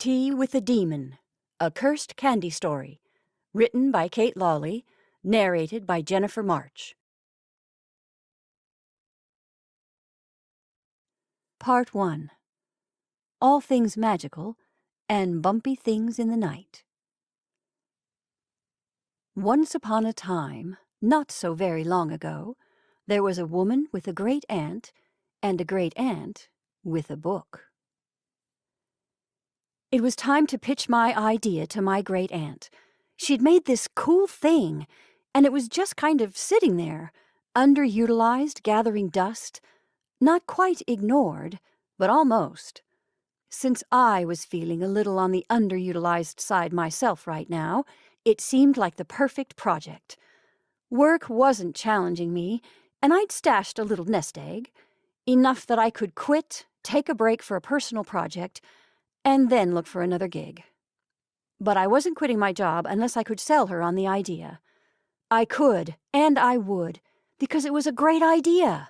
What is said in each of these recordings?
Tea with a Demon, a cursed candy story, written by Kate Lawley, narrated by Jennifer March. Part 1. All Things Magical and Bumpy Things in the Night. Once upon a time, not so very long ago, there was a woman with a great aunt and a great aunt with a book. It was time to pitch my idea to my great aunt. She'd made this cool thing, and it was just kind of sitting there, underutilized, gathering dust, not quite ignored, but almost. Since I was feeling a little on the underutilized side myself right now, it seemed like the perfect project. Work wasn't challenging me, and I'd stashed a little nest egg, enough that I could quit, take a break for a personal project, and then look for another gig. But I wasn't quitting my job unless I could sell her on the idea. I could, and I would, because it was a great idea.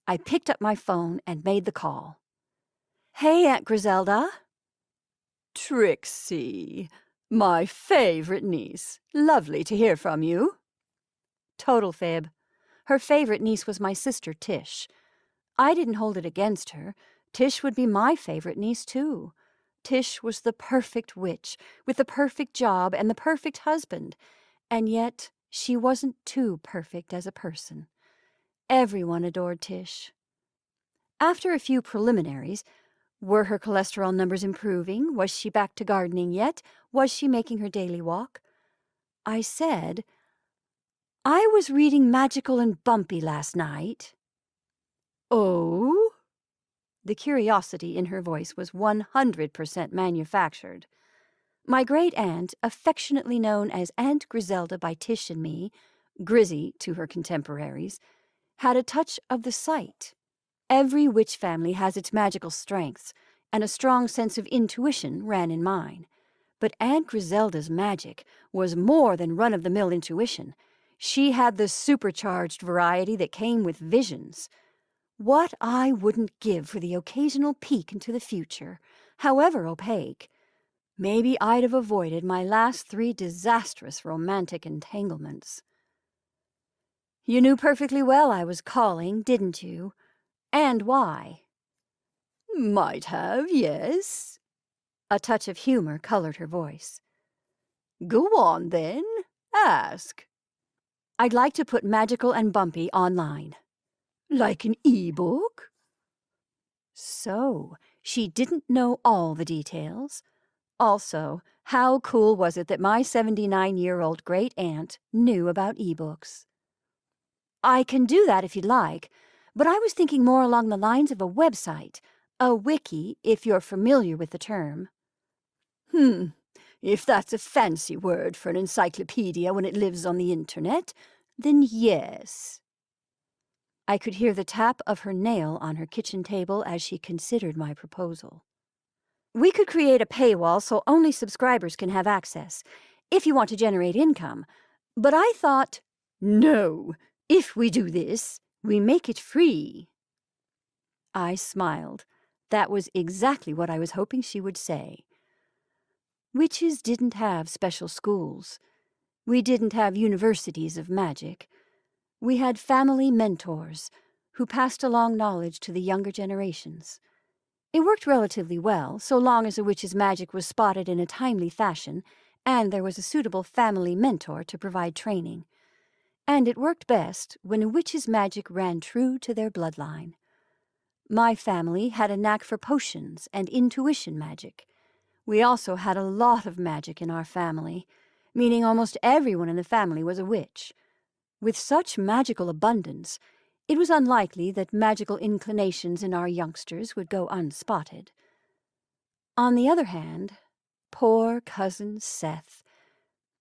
I picked up my phone and made the call. "Hey, Aunt Griselda." "Trixie, my favorite niece. Lovely to hear from you." Total fib. Her favorite niece was my sister Tish. I didn't hold it against her. Tish would be my favorite niece, too. Tish was the perfect witch, with the perfect job and the perfect husband, and yet she wasn't too perfect as a person. Everyone adored Tish. After a few preliminaries, were her cholesterol numbers improving? Was she back to gardening yet? Was she making her daily walk? I said, "I was reading Magical and Bumpy last night." "Oh?" The curiosity in her voice was 100% manufactured. My great-aunt, affectionately known as Aunt Griselda by Tish and me, Grizzy to her contemporaries, had a touch of the sight. Every witch family has its magical strengths, and a strong sense of intuition ran in mine. But Aunt Griselda's magic was more than run-of-the-mill intuition. She had the supercharged variety that came with visions. What I wouldn't give for the occasional peek into the future, however opaque. Maybe I'd have avoided my last 3 disastrous romantic entanglements. "You knew perfectly well I was calling, didn't you? And why?" "Might have, yes." A touch of humor colored her voice. "Go on, then. Ask." "I'd like to put Magical and Bumpy online." "Like an e-book?" So, she didn't know all the details. Also, how cool was it that my 79-year-old great-aunt knew about e-books? "I can do that if you'd like, but I was thinking more along the lines of a website, a wiki, if you're familiar with the term." If that's a fancy word for an encyclopedia when it lives on the internet, then yes." I could hear the tap of her nail on her kitchen table as she considered my proposal. "We could create a paywall so only subscribers can have access, if you want to generate income. But I thought—" "No, if we do this, we make it free." I smiled. That was exactly what I was hoping she would say. Witches didn't have special schools. We didn't have universities of magic. We had family mentors who passed along knowledge to the younger generations. It worked relatively well, so long as a witch's magic was spotted in a timely fashion and there was a suitable family mentor to provide training. And it worked best when a witch's magic ran true to their bloodline. My family had a knack for potions and intuition magic. We also had a lot of magic in our family, meaning almost everyone in the family was a witch. With such magical abundance, it was unlikely that magical inclinations in our youngsters would go unspotted. On the other hand, poor cousin Seth.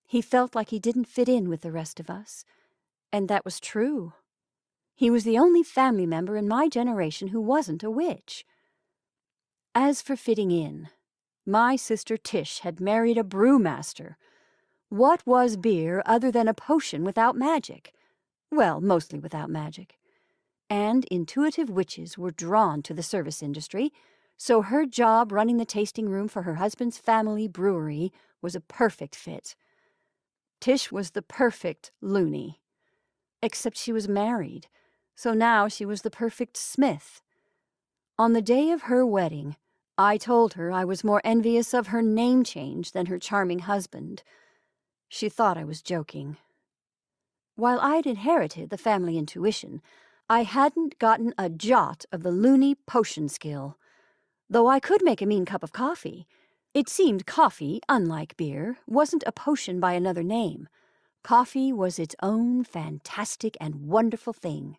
He felt like he didn't fit in with the rest of us, and that was true. He was the only family member in my generation who wasn't a witch. As for fitting in, my sister Tish had married a brewmaster. What was beer other than a potion without magic? Well, mostly without magic. And intuitive witches were drawn to the service industry, so her job running the tasting room for her husband's family brewery was a perfect fit. Tish was the perfect loony. Except she was married, so now she was the perfect Smith. On the day of her wedding, I told her I was more envious of her name change than her charming husband. She thought I was joking. While I'd inherited the family intuition, I hadn't gotten a jot of the loony potion skill. Though I could make a mean cup of coffee, it seemed coffee, unlike beer, wasn't a potion by another name. Coffee was its own fantastic and wonderful thing.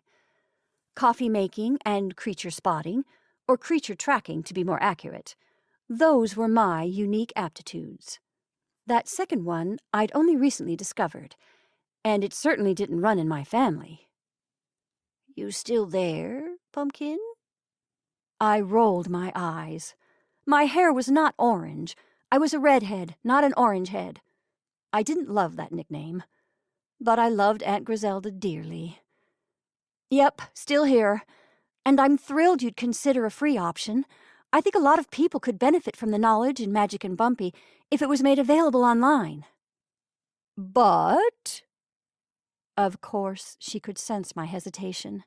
Coffee making and creature spotting, or creature tracking to be more accurate, those were my unique aptitudes. That second one I'd only recently discovered, and it certainly didn't run in my family. "You still there, Pumpkin?" I rolled my eyes. My hair was not orange. I was a redhead, not an orange head. I didn't love that nickname, but I loved Aunt Griselda dearly. "Yep, still here. And I'm thrilled you'd consider a free option. I think a lot of people could benefit from the knowledge in Magic and Bumpy if it was made available online." "But—" Of course, she could sense my hesitation.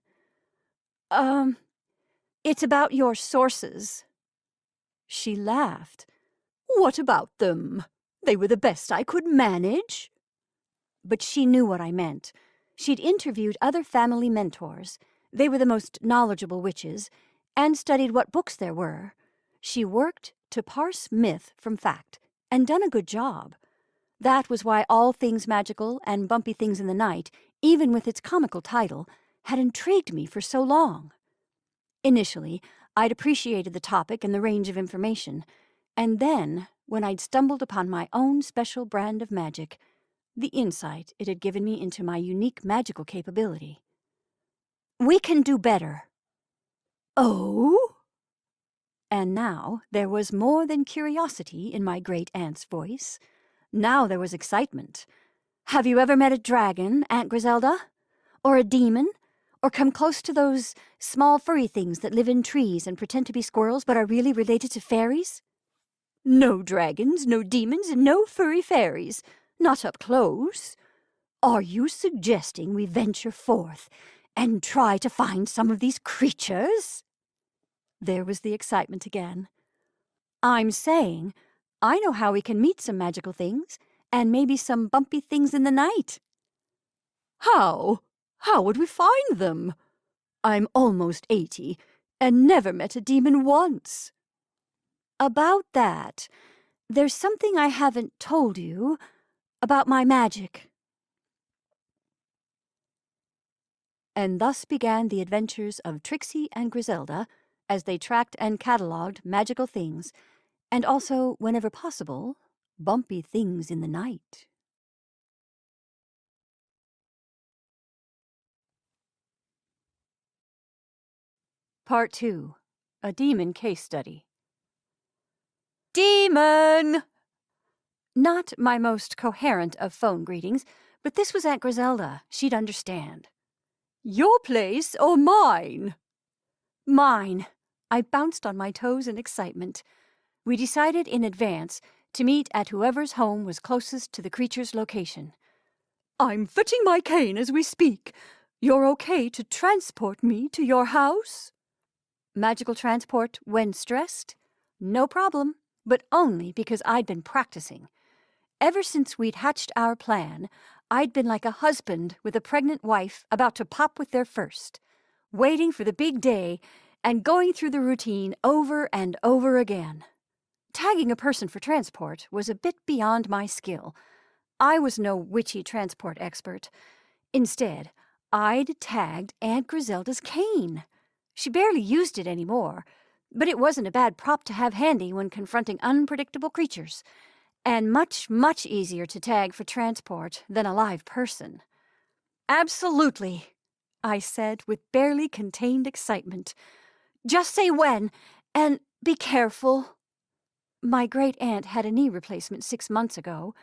It's about your sources." She laughed. "What about them? They were the best I could manage." But she knew what I meant. She'd interviewed other family mentors. They were the most knowledgeable witches, and studied what books there were. She worked to parse myth from fact, and done a good job. That was why All Things Magical and Bumpy Things in the Night, even with its comical title, had intrigued me for so long. Initially, I'd appreciated the topic and the range of information, and then, when I'd stumbled upon my own special brand of magic, the insight it had given me into my unique magical capability. "We can do better." "Oh?" And now there was more than curiosity in my great-aunt's voice. Now there was excitement. "Have you ever met a dragon, Aunt Griselda? Or a demon? Or come close to those small furry things that live in trees and pretend to be squirrels but are really related to fairies?" "No dragons, no demons, and no furry fairies. Not up close. Are you suggesting we venture forth and try to find some of these creatures?" There was the excitement again. "I'm saying I know how we can meet some magical things, and maybe some bumpy things in the night." "How? How would we find them? I'm almost 80, and never met a demon once." "About that, there's something I haven't told you about my magic." And thus began the adventures of Trixie and Griselda as they tracked and catalogued magical things, and also, whenever possible, bumpy things in the night. Part 2. A Demon Case Study. "Demon!" Not my most coherent of phone greetings, but this was Aunt Griselda. She'd understand. "Your place or mine?" "Mine." I bounced on my toes in excitement. We decided in advance to meet at whoever's home was closest to the creature's location. "I'm fitting my cane as we speak. You're okay to transport me to your house?" Magical transport when stressed? No problem, but only because I'd been practicing. Ever since we'd hatched our plan, I'd been like a husband with a pregnant wife about to pop with their first, waiting for the big day and going through the routine over and over again. Tagging a person for transport was a bit beyond my skill. I was no witchy transport expert. Instead, I'd tagged Aunt Griselda's cane. She barely used it anymore, but it wasn't a bad prop to have handy when confronting unpredictable creatures, and much, much easier to tag for transport than a live person. "Absolutely," I said with barely contained excitement. "Just say when, and be careful." My great-aunt had a knee replacement 6 months ago.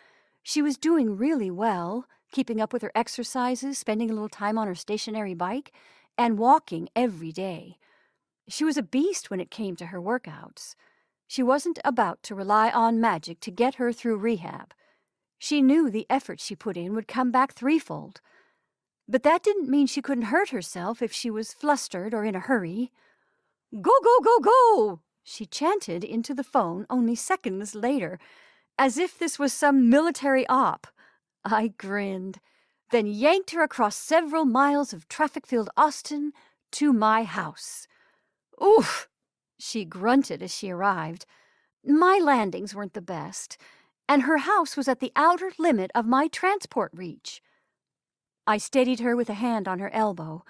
She was doing really well, keeping up with her exercises, spending a little time on her stationary bike, and walking every day. She was a beast when it came to her workouts. She wasn't about to rely on magic to get her through rehab. She knew the effort she put in would come back threefold. But that didn't mean she couldn't hurt herself if she was flustered or in a hurry. "Go, go, go, go!" she chanted into the phone only seconds later, as if this was some military op. I grinned, then yanked her across several miles of traffic-filled Austin to my house. "Oof!" she grunted as she arrived. My landings weren't the best, and her house was at the outer limit of my transport reach. I steadied her with a hand on her elbow.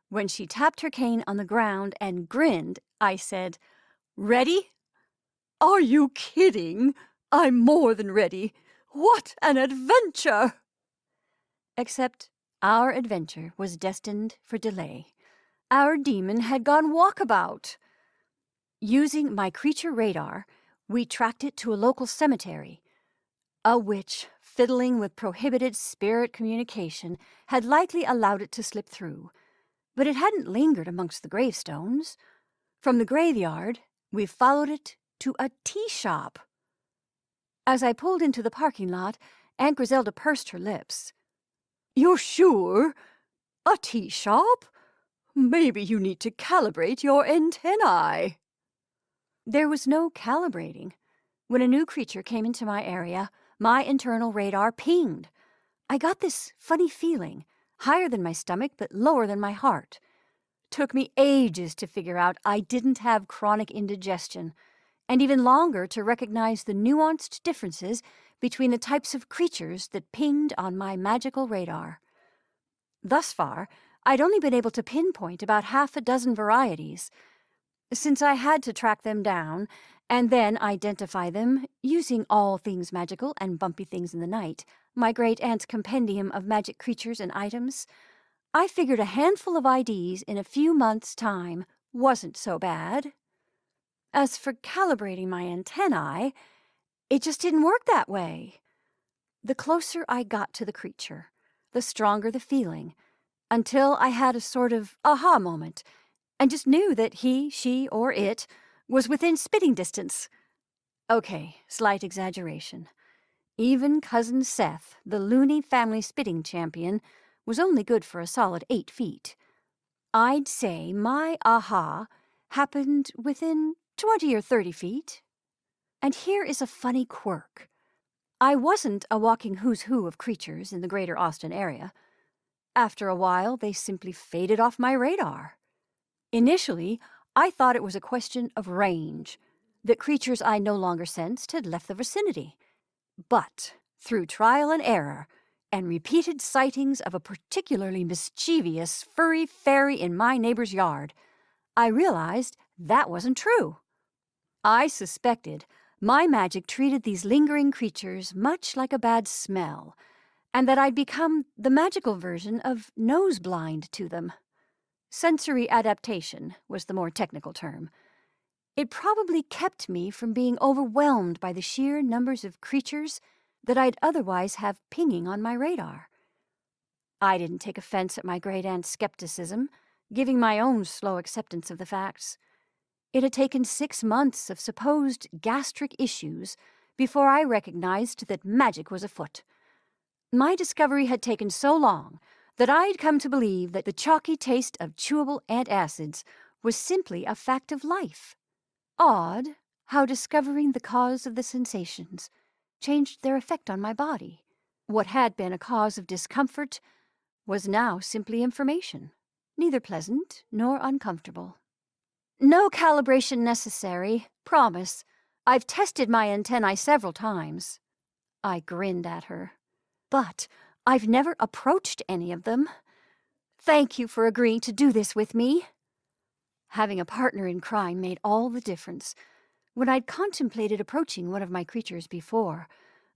When she tapped her cane on the ground and grinned, I said, "Ready?" "Are you kidding? I'm more than ready. What an adventure!" Except our adventure was destined for delay. Our demon had gone walkabout. Using my creature radar, we tracked it to a local cemetery. A witch, fiddling with prohibited spirit communication, had likely allowed it to slip through, but it hadn't lingered amongst the gravestones. From the graveyard, we followed it to a tea shop. As I pulled into the parking lot, Aunt Griselda pursed her lips. "You're sure? A tea shop? Maybe you need to calibrate your antennae." There was no calibrating. When a new creature came into my area, my internal radar pinged. I got this funny feeling, higher than my stomach but lower than my heart. Took me ages to figure out I didn't have chronic indigestion, and even longer to recognize the nuanced differences between the types of creatures that pinged on my magical radar. Thus far, I'd only been able to pinpoint about half a dozen varieties. Since I had to track them down and then identify them using all things magical and bumpy things in the night, my great-aunt's compendium of magic creatures and items, I figured a handful of IDs in a few months' time wasn't so bad. As for calibrating my antennae, it just didn't work that way. The closer I got to the creature, the stronger the feeling, until I had a sort of aha moment and just knew that he, she, or it was within spitting distance. Okay, slight exaggeration. Even Cousin Seth, the loony family spitting champion, was only good for a solid 8 feet. I'd say my aha happened within 20 or 30 feet. And here is a funny quirk. I wasn't a walking who's who of creatures in the greater Austin area. After a while, they simply faded off my radar. Initially, I thought it was a question of range, that creatures I no longer sensed had left the vicinity. But through trial and error, and repeated sightings of a particularly mischievous furry fairy in my neighbor's yard, I realized that wasn't true. I suspected my magic treated these lingering creatures much like a bad smell, and that I'd become the magical version of nose-blind to them. Sensory adaptation was the more technical term. It probably kept me from being overwhelmed by the sheer numbers of creatures that I'd otherwise have pinging on my radar. I didn't take offense at my great-aunt's skepticism, giving my own slow acceptance of the facts. It had taken 6 months of supposed gastric issues before I recognized that magic was afoot. My discovery had taken so long that I'd come to believe that the chalky taste of chewable antacids was simply a fact of life. Odd how discovering the cause of the sensations changed their effect on my body. What had been a cause of discomfort was now simply information, neither pleasant nor uncomfortable. "No calibration necessary, promise. I've tested my antennae several times." I grinned at her. "But I've never approached any of them. Thank you for agreeing to do this with me." Having a partner in crime made all the difference. When I'd contemplated approaching one of my creatures before,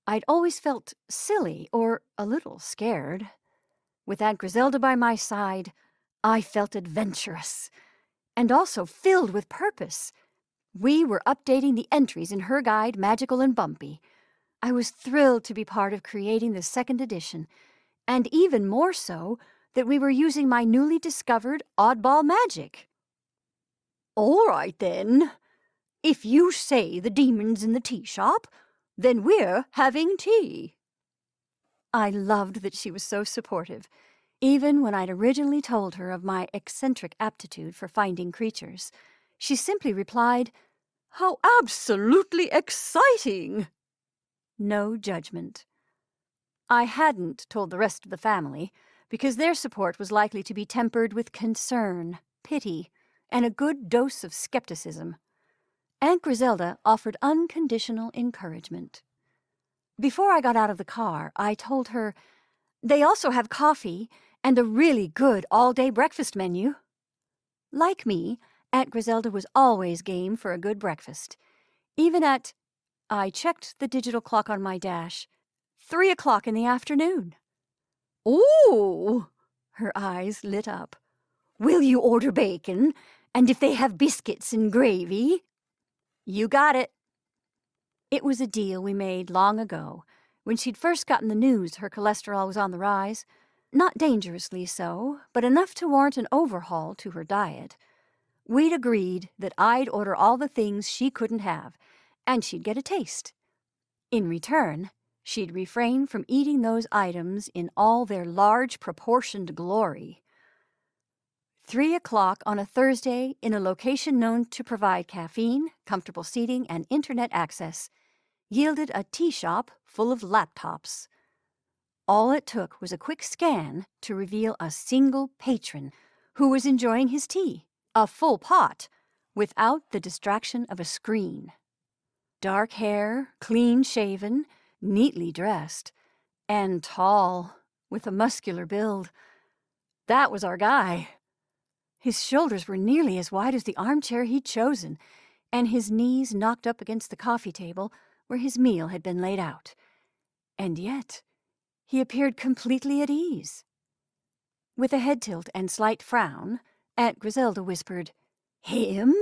I'd always felt silly or a little scared. With Aunt Griselda by my side, I felt adventurous, and also filled with purpose. We were updating the entries in her guide, Magical and Bumpy. I was thrilled to be part of creating the 2nd edition, and even more so that we were using my newly discovered oddball magic. All right, then. If you say the demon's in the tea shop, then we're having tea. I loved that she was so supportive, even when I'd originally told her of my eccentric aptitude for finding creatures. She simply replied, "How absolutely exciting!" No judgment. I hadn't told the rest of the family, because their support was likely to be tempered with concern, pity, and a good dose of skepticism. Aunt Griselda offered unconditional encouragement. Before I got out of the car, I told her, "They also have coffee and a really good all-day breakfast menu." Like me, Aunt Griselda was always game for a good breakfast. Even at, I checked the digital clock on my dash, 3 o'clock in the afternoon. "Ooh!" Her eyes lit up. "Will you order bacon? And if they have biscuits and gravy?" "You got it." It was a deal we made long ago, when she'd first gotten the news her cholesterol was on the rise. Not dangerously so, but enough to warrant an overhaul to her diet. We'd agreed that I'd order all the things she couldn't have, and she'd get a taste. In return, she'd refrain from eating those items in all their large proportioned glory. 3 o'clock on a Thursday in a location known to provide caffeine, comfortable seating, and internet access yielded a tea shop full of laptops. All it took was a quick scan to reveal a single patron who was enjoying his tea, a full pot, without the distraction of a screen. Dark hair, clean-shaven, neatly dressed, and tall, with a muscular build. That was our guy. His shoulders were nearly as wide as the armchair he'd chosen, and his knees knocked up against the coffee table where his meal had been laid out. And yet, he appeared completely at ease. With a head tilt and slight frown, Aunt Griselda whispered, "Him?"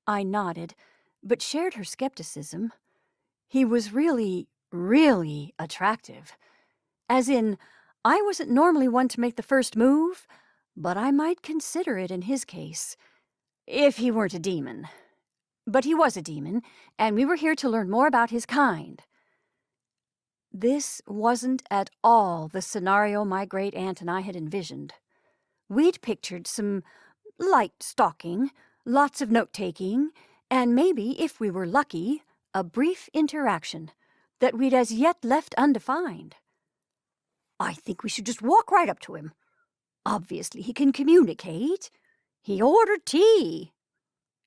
I nodded, but shared her skepticism. He was really, really attractive. As in, I wasn't normally one to make the first move, but I might consider it in his case, if he weren't a demon. But he was a demon, and we were here to learn more about his kind. This wasn't at all the scenario my great-aunt and I had envisioned. We'd pictured some light stalking, lots of note-taking, and maybe, if we were lucky, a brief interaction that we'd as yet left undefined. "I think we should just walk right up to him. Obviously he can communicate. He ordered tea."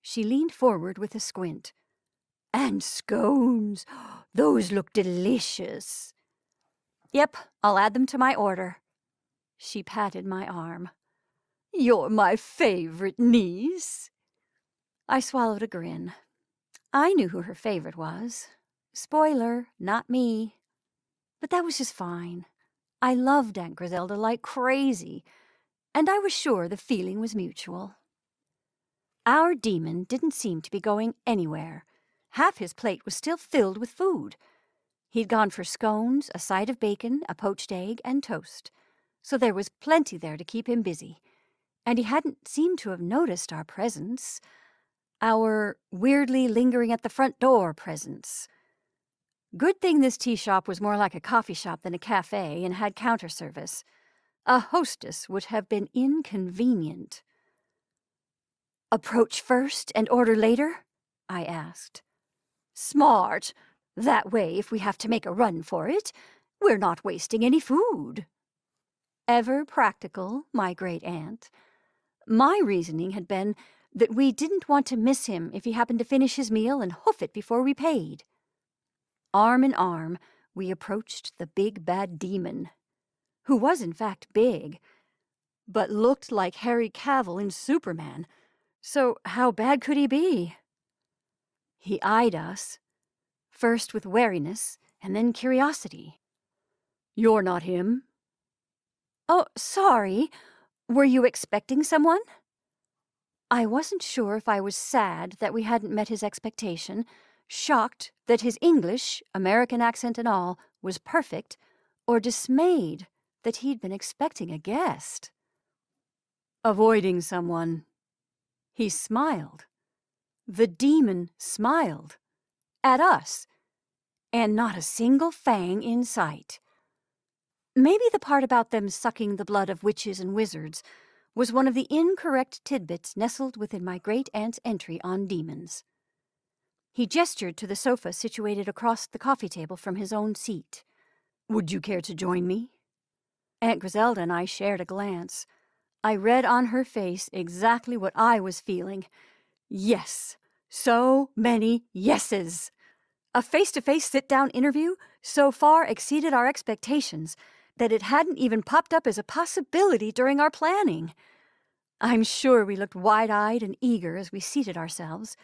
She leaned forward with a squint. "And scones. Those look delicious." "Yep, I'll add them to my order." She patted my arm. "You're my favorite niece." I swallowed a grin. I knew who her favorite was. Spoiler, not me. But that was just fine. I loved Aunt Griselda like crazy, and I was sure the feeling was mutual. Our demon didn't seem to be going anywhere. Half his plate was still filled with food. He'd gone for scones, a side of bacon, a poached egg, and toast, so there was plenty there to keep him busy. And he hadn't seemed to have noticed our presence, our weirdly lingering at the front door presence. Good thing this tea shop was more like a coffee shop than a cafe and had counter service. A hostess would have been inconvenient. "Approach first and order later?" I asked. "Smart. That way, if we have to make a run for it, we're not wasting any food." Ever practical, my great-aunt. My reasoning had been that we didn't want to miss him if he happened to finish his meal and hoof it before we paid. Arm in arm, we approached the big bad demon, who was in fact big, but looked like Harry Cavill in Superman, so how bad could he be? He eyed us, first with wariness and then curiosity. "You're not him?" "Oh, sorry. Were you expecting someone?" I wasn't sure if I was sad that we hadn't met his expectation, shocked that his English, American accent and all, was perfect, or dismayed that he'd been expecting a guest. "Avoiding someone." He smiled. The demon smiled. At us. And not a single fang in sight. Maybe the part about them sucking the blood of witches and wizards was one of the incorrect tidbits nestled within my great-aunt's entry on demons. He gestured to the sofa situated across the coffee table from his own seat. "Would you care to join me?" Aunt Griselda and I shared a glance. I read on her face exactly what I was feeling. Yes. So many yeses. A face-to-face sit-down interview so far exceeded our expectations that it hadn't even popped up as a possibility during our planning. I'm sure we looked wide-eyed and eager as we seated ourselves,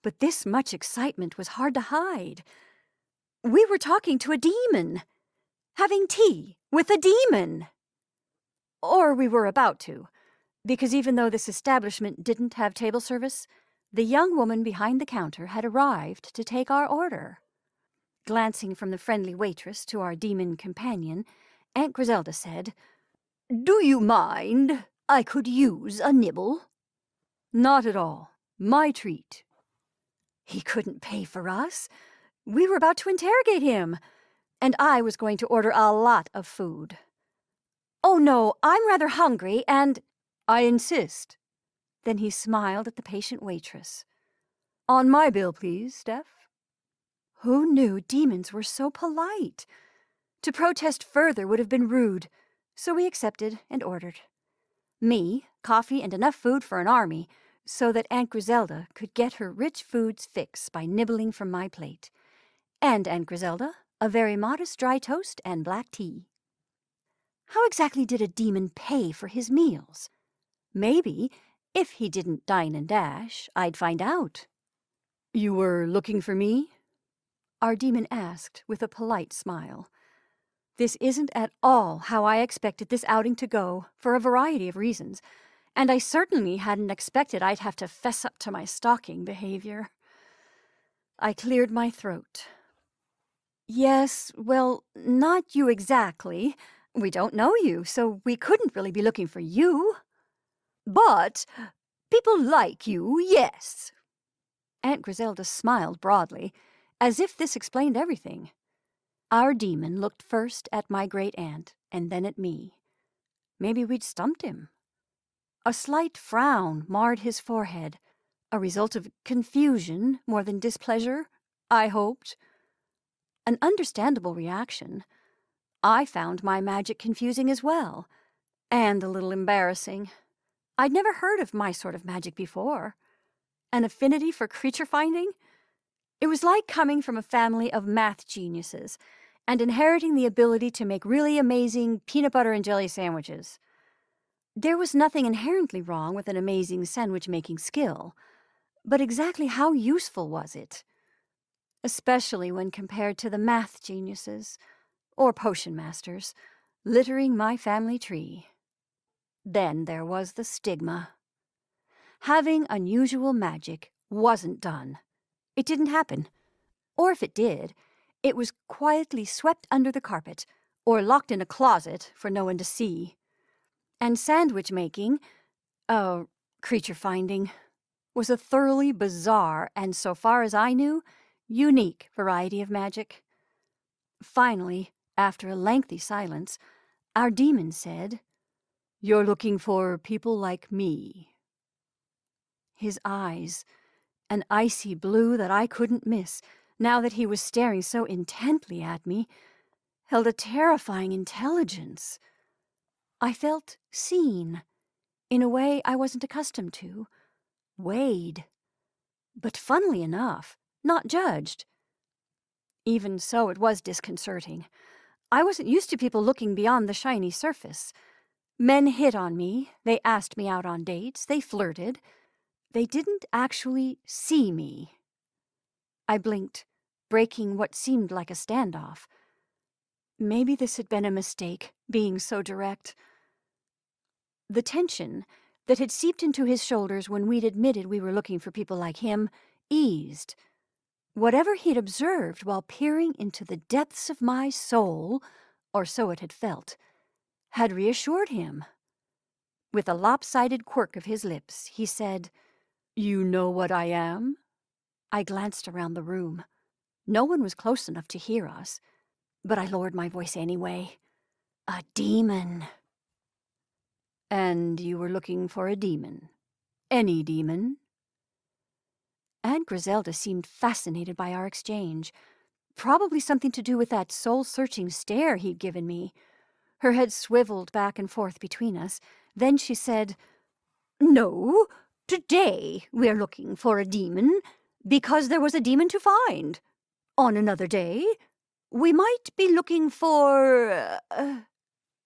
but this much excitement was hard to hide. We were talking to a demon, having tea with a demon. Or we were about to, because even though this establishment didn't have table service, the young woman behind the counter had arrived to take our order. Glancing from the friendly waitress to our demon companion, Aunt Griselda said, "Do you mind? I could use a nibble." "Not at all. My treat." He couldn't pay for us. We were about to interrogate him, and I was going to order a lot of food. "Oh no, I'm rather hungry and—" "I insist." Then he smiled at the patient waitress. "On my bill, please, Steph." Who knew demons were so polite? To protest further would have been rude, so we accepted and ordered. Me, coffee, and enough food for an army, so that Aunt Griselda could get her rich food's fix by nibbling from my plate. And Aunt Griselda, a very modest dry toast and black tea. How exactly did a demon pay for his meals? Maybe, if he didn't dine and dash, I'd find out. "You were looking for me?" our demon asked with a polite smile. This isn't at all how I expected this outing to go, for a variety of reasons, and I certainly hadn't expected I'd have to fess up to my stalking behavior. I cleared my throat. "Yes, well, not you exactly. We don't know you, so we couldn't really be looking for you." "But people like you, yes." Aunt Griselda smiled broadly, as if this explained everything. Our demon looked first at my great-aunt and then at me. Maybe we'd stumped him. A slight frown marred his forehead, a result of confusion more than displeasure, I hoped. An understandable reaction. I found my magic confusing as well, and a little embarrassing. I'd never heard of my sort of magic before. An affinity for creature finding? It was like coming from a family of math geniuses and inheriting the ability to make really amazing peanut butter and jelly sandwiches. There was nothing inherently wrong with an amazing sandwich-making skill, but exactly how useful was it? Especially when compared to the math geniuses, or potion masters, littering my family tree. Then there was the stigma. Having unusual magic wasn't done. It didn't happen. Or if it did, it was quietly swept under the carpet or locked in a closet for no one to see. And sandwich making, creature finding, was a thoroughly bizarre and, so far as I knew, unique variety of magic. Finally, after a lengthy silence, our demon said, "You're looking for people like me." His eyes, an icy blue that I couldn't miss, now that he was staring so intently at me, held a terrifying intelligence. I felt seen, in a way I wasn't accustomed to, weighed, but funnily enough, not judged. Even so, it was disconcerting. I wasn't used to people looking beyond the shiny surface. Men hit on me, they asked me out on dates, they flirted. They didn't actually see me. I blinked, breaking what seemed like a standoff. Maybe this had been a mistake, being so direct. The tension that had seeped into his shoulders when we'd admitted we were looking for people like him eased. Whatever he'd observed while peering into the depths of my soul, or so it had felt, had reassured him. With a lopsided quirk of his lips, he said, You know what I am? I glanced around the room. No one was close enough to hear us, but I lowered my voice anyway. A demon. And you were looking for a demon? Any demon? Aunt Griselda seemed fascinated by our exchange. Probably something to do with that soul-searching stare he'd given me. Her head swiveled back and forth between us. Then she said, "No, today we're looking for a demon, because there was a demon to find. On another day, we might be looking for..."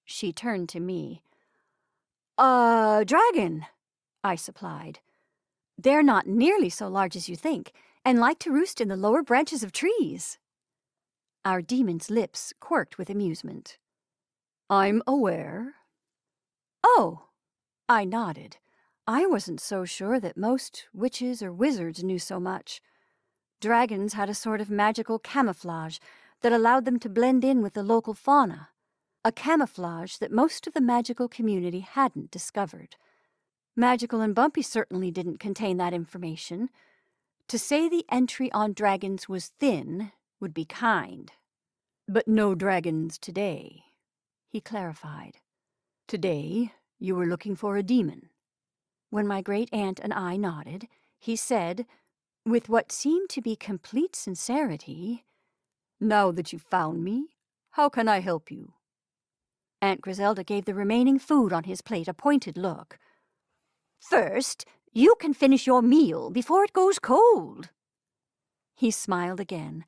She turned to me. "A dragon," I supplied. "They're not nearly so large as you think, and like to roost in the lower branches of trees." Our demon's lips quirked with amusement. "I'm aware." "Oh," I nodded. I wasn't so sure that most witches or wizards knew so much. Dragons had a sort of magical camouflage that allowed them to blend in with the local fauna, a camouflage that most of the magical community hadn't discovered. Magical and Bumpy certainly didn't contain that information. To say the entry on dragons was thin would be kind. "But no dragons today," he clarified. "Today, you were looking for a demon." When my great-aunt and I nodded, he said, with what seemed to be complete sincerity, "Now that you've found me, how can I help you?" Aunt Griselda gave the remaining food on his plate a pointed look. "First, you can finish your meal before it goes cold." He smiled again.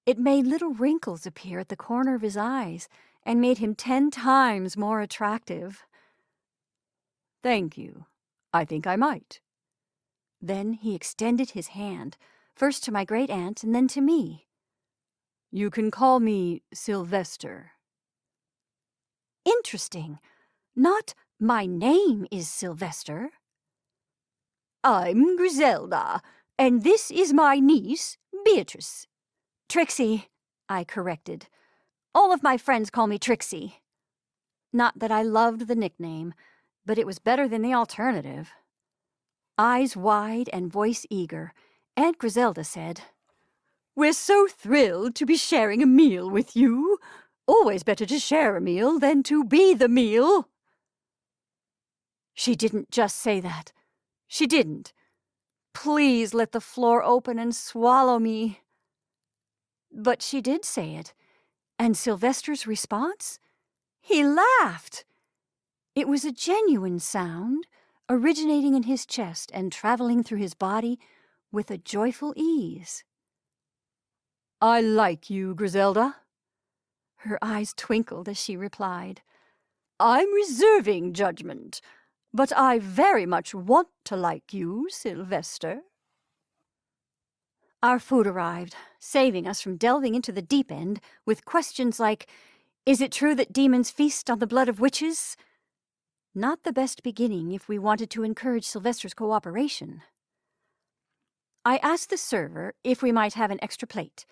It made little wrinkles appear at the corner of his eyes and made him 10 times more attractive. "Thank you. I think I might." Then he extended his hand, first to my great-aunt and then to me. "You can call me Sylvester." Interesting. Not "my name is Sylvester." "I'm Griselda, and this is my niece, Beatrice." "Trixie," I corrected. "All of my friends call me Trixie." Not that I loved the nickname, but it was better than the alternative. Eyes wide and voice eager, Aunt Griselda said, "We're so thrilled to be sharing a meal with you. Always better to share a meal than to be the meal." She didn't just say that. She didn't. Please let the floor open and swallow me. But she did say it. And Sylvester's response? He laughed. It was a genuine sound, originating in his chest and traveling through his body with a joyful ease. "I like you, Griselda." Her eyes twinkled as she replied, "I'm reserving judgment, but I very much want to like you, Sylvester." Our food arrived, saving us from delving into the deep end with questions like, "Is it true that demons feast on the blood of witches?" Not the best beginning if we wanted to encourage Sylvester's cooperation. I asked the server if we might have an extra plate,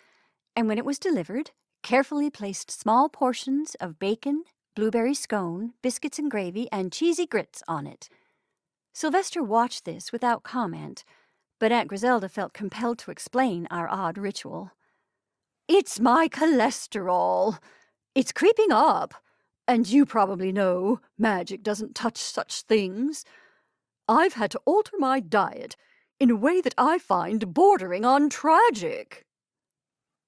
and when it was delivered, carefully placed small portions of bacon, blueberry scone, biscuits and gravy, and cheesy grits on it. Sylvester watched this without comment, but Aunt Griselda felt compelled to explain our odd ritual. "It's my cholesterol. It's creeping up. And you probably know magic doesn't touch such things. I've had to alter my diet in a way that I find bordering on tragic."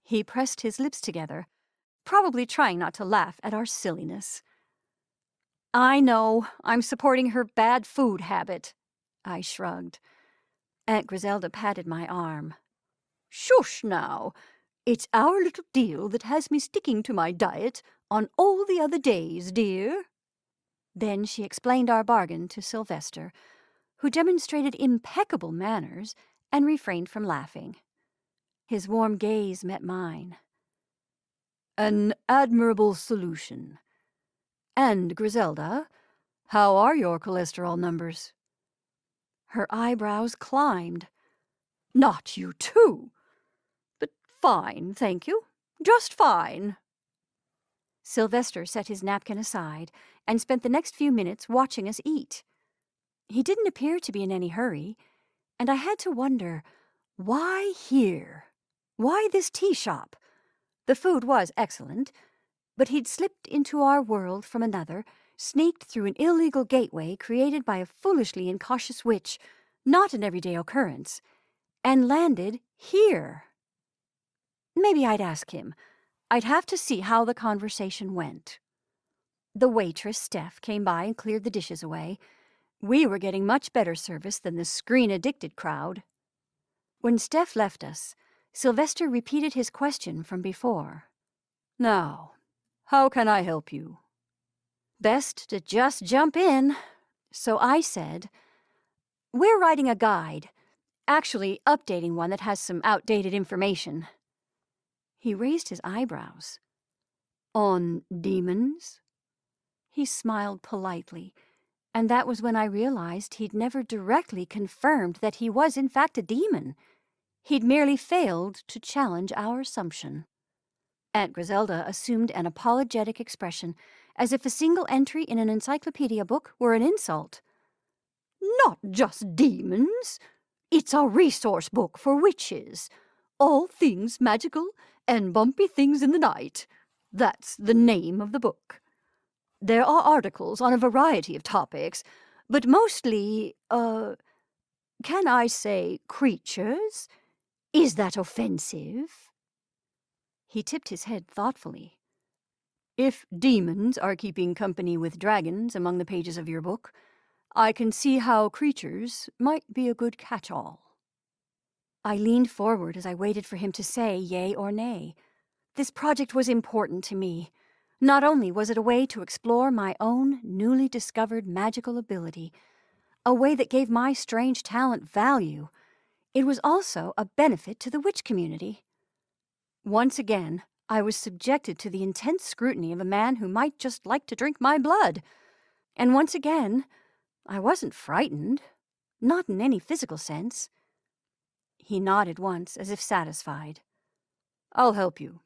He pressed his lips together, probably trying not to laugh at our silliness. "I know, I'm supporting her bad food habit," I shrugged. Aunt Griselda patted my arm. "Shush now. It's our little deal that has me sticking to my diet on all the other days, dear." Then she explained our bargain to Sylvester, who demonstrated impeccable manners and refrained from laughing. His warm gaze met mine. "An admirable solution. And, Griselda, how are your cholesterol numbers?" Her eyebrows climbed. "Not you too. But fine, thank you. Just fine." Sylvester set his napkin aside and spent the next few minutes watching us eat. He didn't appear to be in any hurry, and I had to wonder, why here? Why this tea shop? The food was excellent, but he'd slipped into our world from another, sneaked through an illegal gateway created by a foolishly incautious witch, not an everyday occurrence, and landed here. Maybe I'd ask him. I'd have to see how the conversation went. The waitress, Steph, came by and cleared the dishes away. We were getting much better service than the screen-addicted crowd. When Steph left us, Sylvester repeated his question from before. "Now, how can I help you?" Best to just jump in. So I said, "We're writing a guide, actually updating one that has some outdated information." He raised his eyebrows. "On demons?" He smiled politely, and that was when I realized he'd never directly confirmed that he was in fact a demon. He'd merely failed to challenge our assumption. Aunt Griselda assumed an apologetic expression, as if a single entry in an encyclopedia book were an insult. "Not just demons. It's a resource book for witches. All things magical and bumpy things in the night. That's the name of the book. There are articles on a variety of topics, but mostly, can I say creatures? Is that offensive?" He tipped his head thoughtfully. "If demons are keeping company with dragons among the pages of your book, I can see how creatures might be a good catch-all." I leaned forward as I waited for him to say yea or nay. This project was important to me. Not only was it a way to explore my own newly discovered magical ability, a way that gave my strange talent value, it was also a benefit to the witch community. Once again, I was subjected to the intense scrutiny of a man who might just like to drink my blood. And once again, I wasn't frightened, not in any physical sense. He nodded once, as if satisfied. "I'll help you,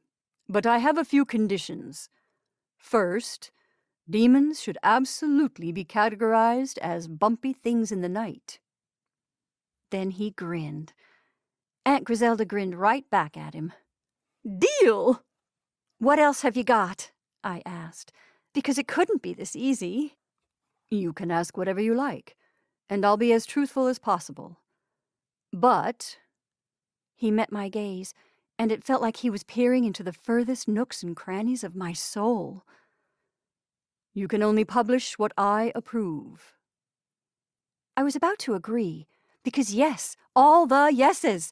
but I have a few conditions. First, demons should absolutely be categorized as bumpy things in the night." Then he grinned. Aunt Griselda grinned right back at him. "Deal!" "What else have you got?" I asked, because it couldn't be this easy. "You can ask whatever you like, and I'll be as truthful as possible. But—" He met my gaze, and it felt like he was peering into the furthest nooks and crannies of my soul. "You can only publish what I approve." I was about to agree, because yes, all the yeses.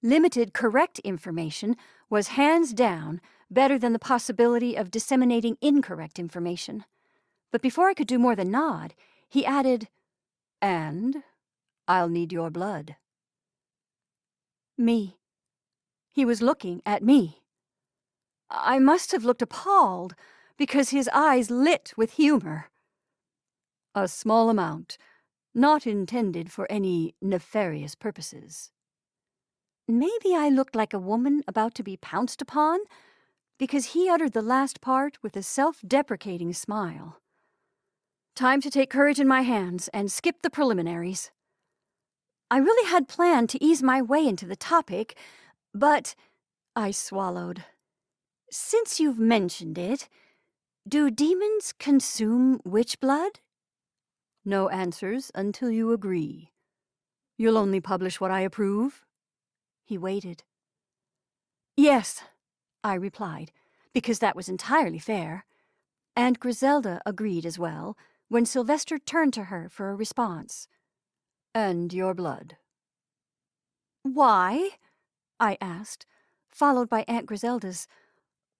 Limited correct information was hands down better than the possibility of disseminating incorrect information. But before I could do more than nod, he added, "And I'll need your blood." Me. He was looking at me. I must have looked appalled, because his eyes lit with humor. "A small amount, not intended for any nefarious purposes." Maybe I looked like a woman about to be pounced upon, because he uttered the last part with a self-deprecating smile. Time to take courage in my hands and skip the preliminaries. I really had planned to ease my way into the topic, but I swallowed. "Since you've mentioned it, do demons consume witch blood?" "No answers until you agree. You'll only publish what I approve?" He waited. "Yes," I replied, because that was entirely fair. And Griselda agreed as well, when Sylvester turned to her for a response. "And your blood." "Why?" I asked, followed by Aunt Griselda's,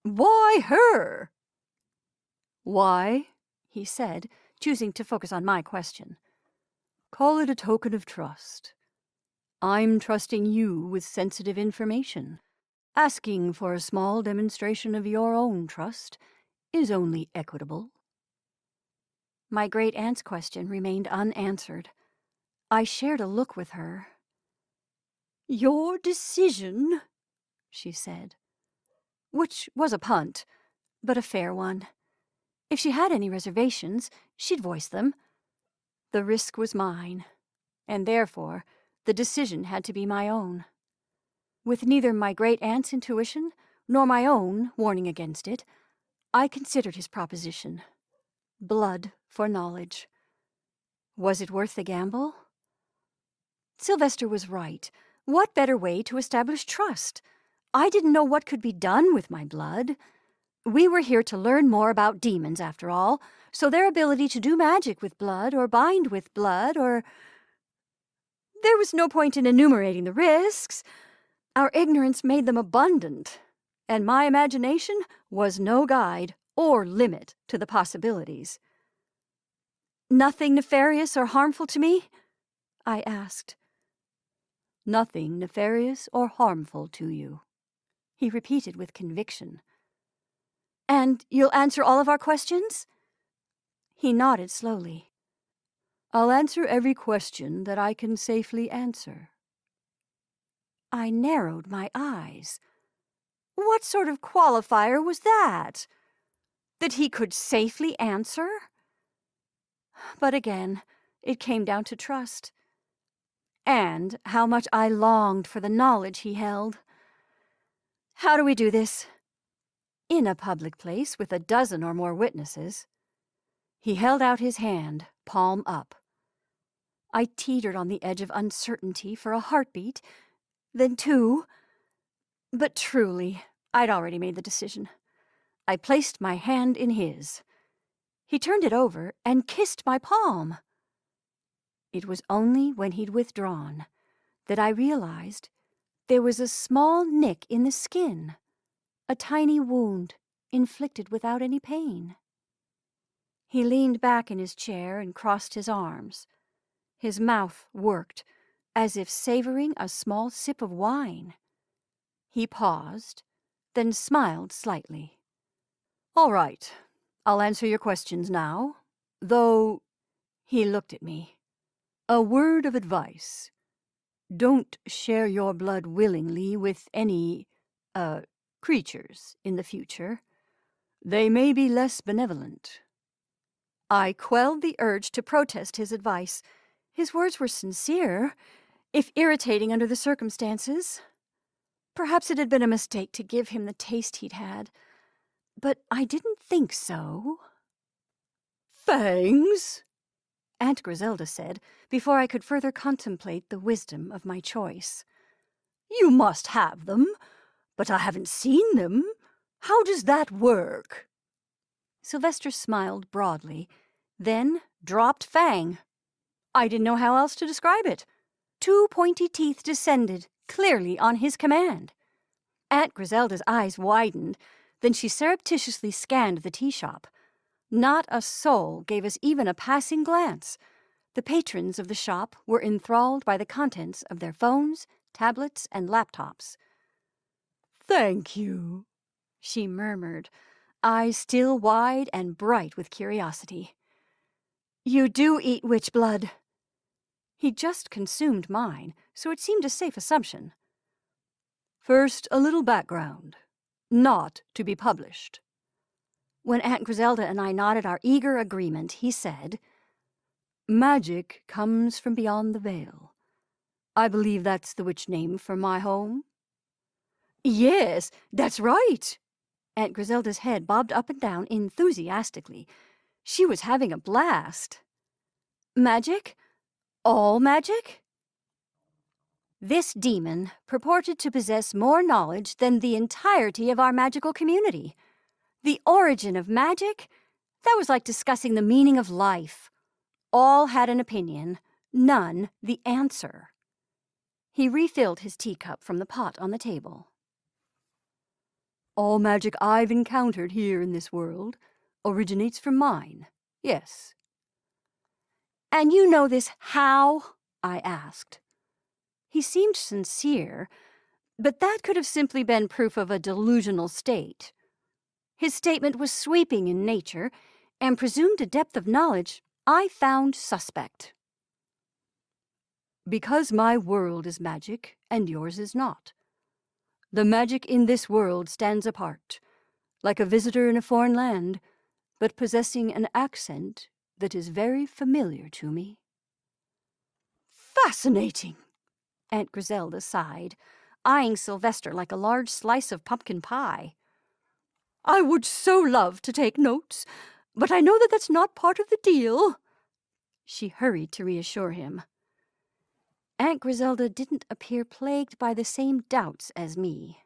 "Why her?" "Why?" he said, choosing to focus on my question. "Call it a token of trust. I'm trusting you with sensitive information. Asking for a small demonstration of your own trust is only equitable." My great-aunt's question remained unanswered. I shared a look with her. "Your decision," she said. Which was a punt, but a fair one. If she had any reservations, she'd voice them. The risk was mine, and therefore the decision had to be my own. With neither my great-aunt's intuition nor my own warning against it, I considered his proposition. Blood for knowledge. Was it worth the gamble? Sylvester was right. What better way to establish trust? I didn't know what could be done with my blood. We were here to learn more about demons, after all, so their ability to do magic with blood or bind with blood or... There was no point in enumerating the risks. Our ignorance made them abundant, and my imagination was no guide or limit to the possibilities. "Nothing nefarious or harmful to me?" I asked. "Nothing nefarious or harmful to you," he repeated with conviction. "And you'll answer all of our questions?" He nodded slowly. "I'll answer every question that I can safely answer." I narrowed my eyes. What sort of qualifier was that? That he could safely answer? But again, it came down to trust. And how much I longed for the knowledge he held. "How do we do this?" "In a public place with a dozen or more witnesses." He held out his hand, palm up. I teetered on the edge of uncertainty for a heartbeat, then two. But truly, I'd already made the decision. I placed my hand in his. He turned it over and kissed my palm. It was only when he'd withdrawn that I realized there was a small nick in the skin, a tiny wound inflicted without any pain. He leaned back in his chair and crossed his arms. His mouth worked, as if savoring a small sip of wine. He paused, then smiled slightly. "All right, I'll answer your questions now, though," he looked at me, "a word of advice. Don't share your blood willingly with any, creatures in the future. They may be less benevolent." I quelled the urge to protest his advice. His words were sincere, if irritating under the circumstances. Perhaps it had been a mistake to give him the taste he'd had, but I didn't think so. "Fangs?" Aunt Griselda said, before I could further contemplate the wisdom of my choice. "You must have them, but I haven't seen them. How does that work?" Sylvester smiled broadly, then dropped Fang. I didn't know how else to describe it. 2 pointy teeth descended, clearly on his command. Aunt Griselda's eyes widened, then she surreptitiously scanned the tea shop. Not a soul gave us even a passing glance. The patrons of the shop were enthralled by the contents of their phones, tablets, and laptops. "Thank you," she murmured, eyes still wide and bright with curiosity. "You do eat witch blood." He just consumed mine, so it seemed a safe assumption. "First, a little background. Not to be published." When Aunt Griselda and I nodded our eager agreement, he said, "Magic comes from beyond the veil. I believe that's the witch name for my home." "Yes, that's right." Aunt Griselda's head bobbed up and down enthusiastically. She was having a blast. "Magic? All magic?" This demon purported to possess more knowledge than the entirety of our magical community. The origin of magic? That was like discussing the meaning of life. All had an opinion, none the answer. He refilled his teacup from the pot on the table. "All magic I've encountered here in this world originates from mine, yes." "And you know this how?" I asked. He seemed sincere, but that could have simply been proof of a delusional state. His statement was sweeping in nature, and presumed a depth of knowledge I found suspect. "Because my world is magic, and yours is not. The magic in this world stands apart, like a visitor in a foreign land, but possessing an accent that is very familiar to me." "Fascinating," Aunt Griselda sighed, eyeing Sylvester like a large slice of pumpkin pie. "I would so love to take notes, but I know that that's not part of the deal." She hurried to reassure him. Aunt Griselda didn't appear plagued by the same doubts as me.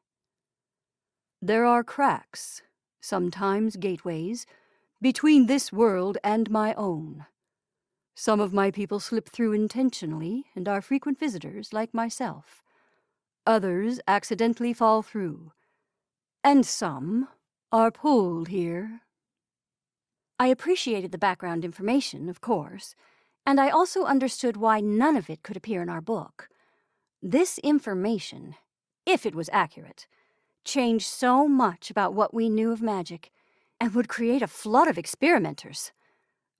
"There are cracks, sometimes gateways, between this world and my own. Some of my people slip through intentionally and are frequent visitors like myself. Others accidentally fall through. And some are pulled here." I appreciated the background information, of course, and I also understood why none of it could appear in our book. This information, if it was accurate, changed so much about what we knew of magic, and would create a flood of experimenters.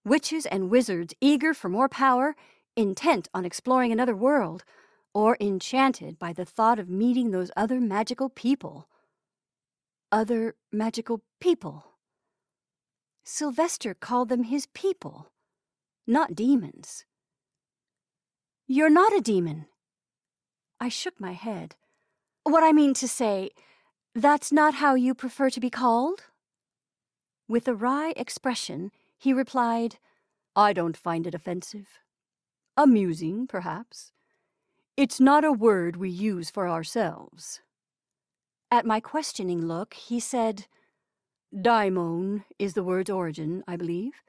Witches and wizards eager for more power, intent on exploring another world, or enchanted by the thought of meeting those other magical people. Other magical people. Sylvester called them his people, not demons. "You're not a demon." I shook my head. "What I mean to say, that's not how you prefer to be called?" With a wry expression, he replied, "I don't find it offensive. Amusing, perhaps. It's not a word we use for ourselves." At my questioning look, he said, "Daimon is the word's origin, I believe,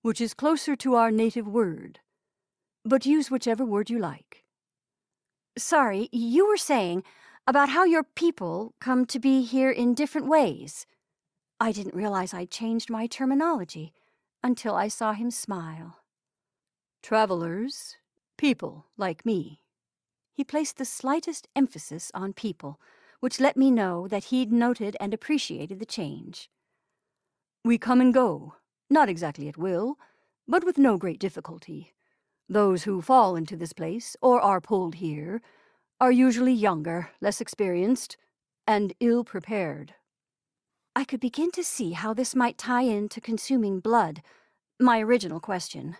which is closer to our native word. But use whichever word you like." "Sorry, you were saying about how your people come to be here in different ways." I didn't realize I'd changed my terminology until I saw him smile. "Travelers, people like me." He placed the slightest emphasis on people, which let me know that he'd noted and appreciated the change. "We come and go, not exactly at will, but with no great difficulty. Those who fall into this place, or are pulled here, are usually younger, less experienced, and ill-prepared." I could begin to see how this might tie into consuming blood, my original question.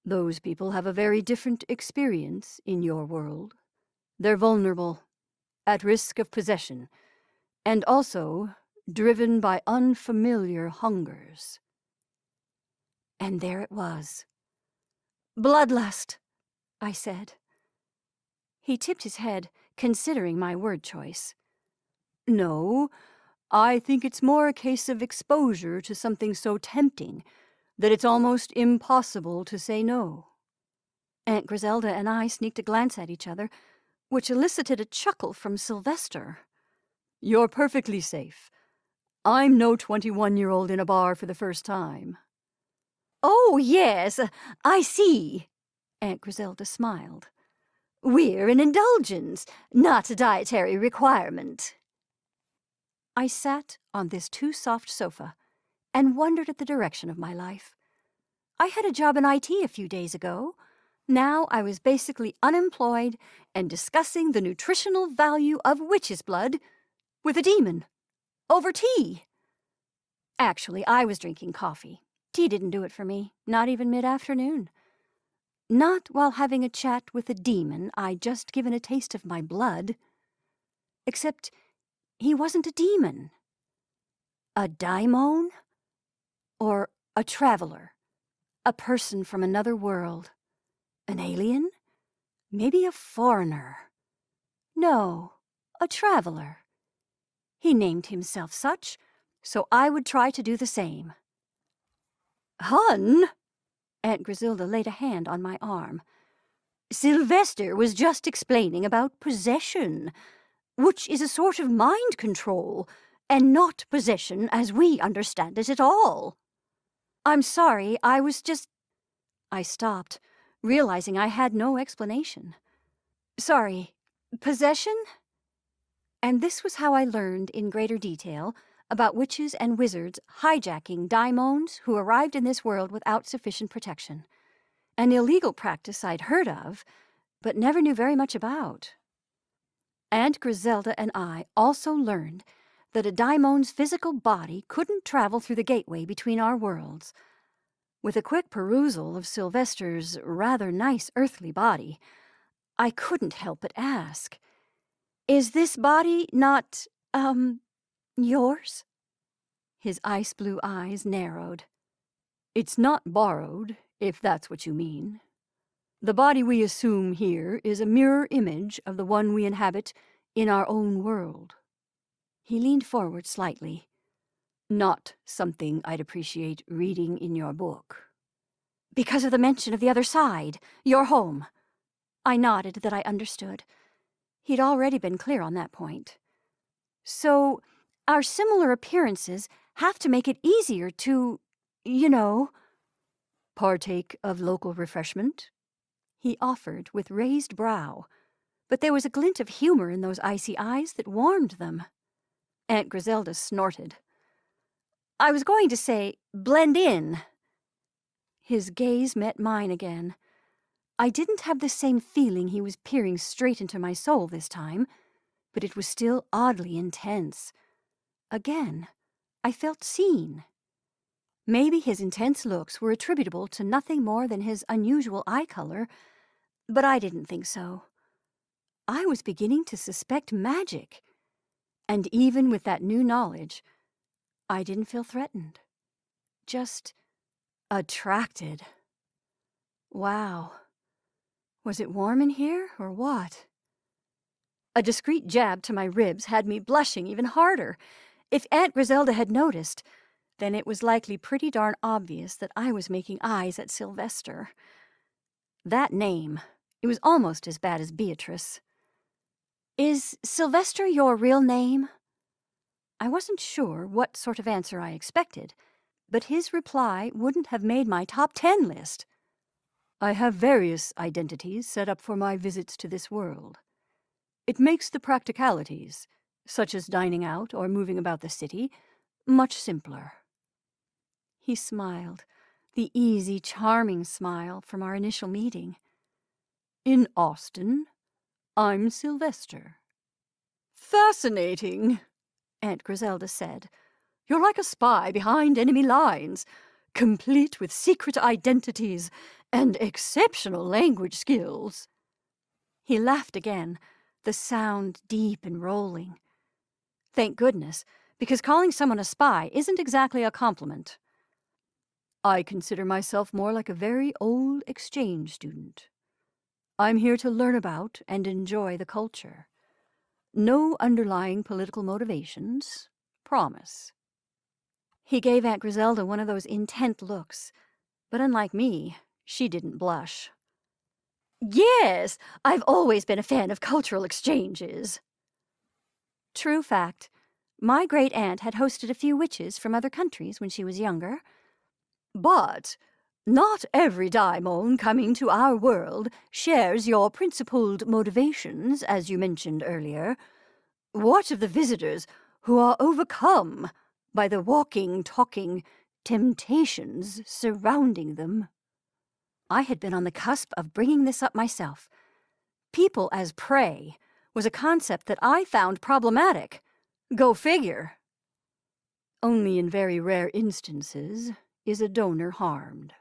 "Those people have a very different experience in your world. They're vulnerable, at risk of possession, and also driven by unfamiliar hungers." And there it was. "Bloodlust," I said. He tipped his head, considering my word choice. "No, I think it's more a case of exposure to something so tempting that it's almost impossible to say no." Aunt Griselda and I sneaked a glance at each other, which elicited a chuckle from Sylvester. "You're perfectly safe. I'm no 21-year-old in a bar for the first time." "Oh, yes, I see." Aunt Griselda smiled. "We're an indulgence, not a dietary requirement." I sat on this too-soft sofa and wondered at the direction of my life. I had a job in IT a few days ago. Now I was basically unemployed and discussing the nutritional value of witch's blood with a demon over tea. Actually, I was drinking coffee. Tea didn't do it for me, not even mid-afternoon. Not while having a chat with a demon I'd just given a taste of my blood. Except he wasn't a demon. A daimon? Or a traveler? A person from another world? An alien? Maybe a foreigner? No, a traveler. He named himself such, so I would try to do the same. "Hun!" Aunt Griselda laid a hand on my arm. "Sylvester was just explaining about possession, which is a sort of mind control, and not possession as we understand it at all." "I'm sorry, I was just—" I stopped, realizing I had no explanation. "Sorry, possession?" And this was how I learned in greater detail about witches and wizards hijacking daimons who arrived in this world without sufficient protection. An illegal practice I'd heard of, but never knew very much about. Aunt Griselda and I also learned that a daimon's physical body couldn't travel through the gateway between our worlds. With a quick perusal of Sylvester's rather nice earthly body, I couldn't help but ask, "Is this body not, yours?" His ice blue eyes narrowed. "It's not borrowed, if that's what you mean. The body we assume here is a mirror image of the one we inhabit in our own world." He leaned forward slightly. "Not something I'd appreciate reading in your book." "Because of the mention of the other side, your home." I nodded that I understood. He'd already been clear on that point. "So, our similar appearances have to make it easier to, partake of local refreshment?" he offered with raised brow, but there was a glint of humor in those icy eyes that warmed them. Aunt Griselda snorted. "I was going to say, blend in." His gaze met mine again. I didn't have the same feeling he was peering straight into my soul this time, but it was still oddly intense. Again, I felt seen. Maybe his intense looks were attributable to nothing more than his unusual eye color, but I didn't think so. I was beginning to suspect magic, and even with that new knowledge, I didn't feel threatened. Just attracted. Wow. Was it warm in here, or what? A discreet jab to my ribs had me blushing even harder. If Aunt Griselda had noticed, then it was likely pretty darn obvious that I was making eyes at Sylvester. That name, it was almost as bad as Beatrice. "Is Sylvester your real name?" I wasn't sure what sort of answer I expected, but his reply wouldn't have made my top 10 list. "I have various identities set up for my visits to this world. It makes the practicalities, such as dining out or moving about the city, much simpler." He smiled, the easy, charming smile from our initial meeting. "In Austin, I'm Sylvester." "Fascinating," Aunt Griselda said. "You're like a spy behind enemy lines, complete with secret identities and exceptional language skills." He laughed again, the sound deep and rolling. Thank goodness, because calling someone a spy isn't exactly a compliment. "I consider myself more like a very old exchange student. I'm here to learn about and enjoy the culture. No underlying political motivations, promise." He gave Aunt Griselda one of those intent looks, but unlike me, she didn't blush. "Yes, I've always been a fan of cultural exchanges." True fact. My great-aunt had hosted a few witches from other countries when she was younger. "But not every daimon coming to our world shares your principled motivations, as you mentioned earlier. What of the visitors who are overcome by the walking, talking temptations surrounding them?" I had been on the cusp of bringing this up myself. People as prey was a concept that I found problematic. Go figure. "Only in very rare instances is a donor harmed."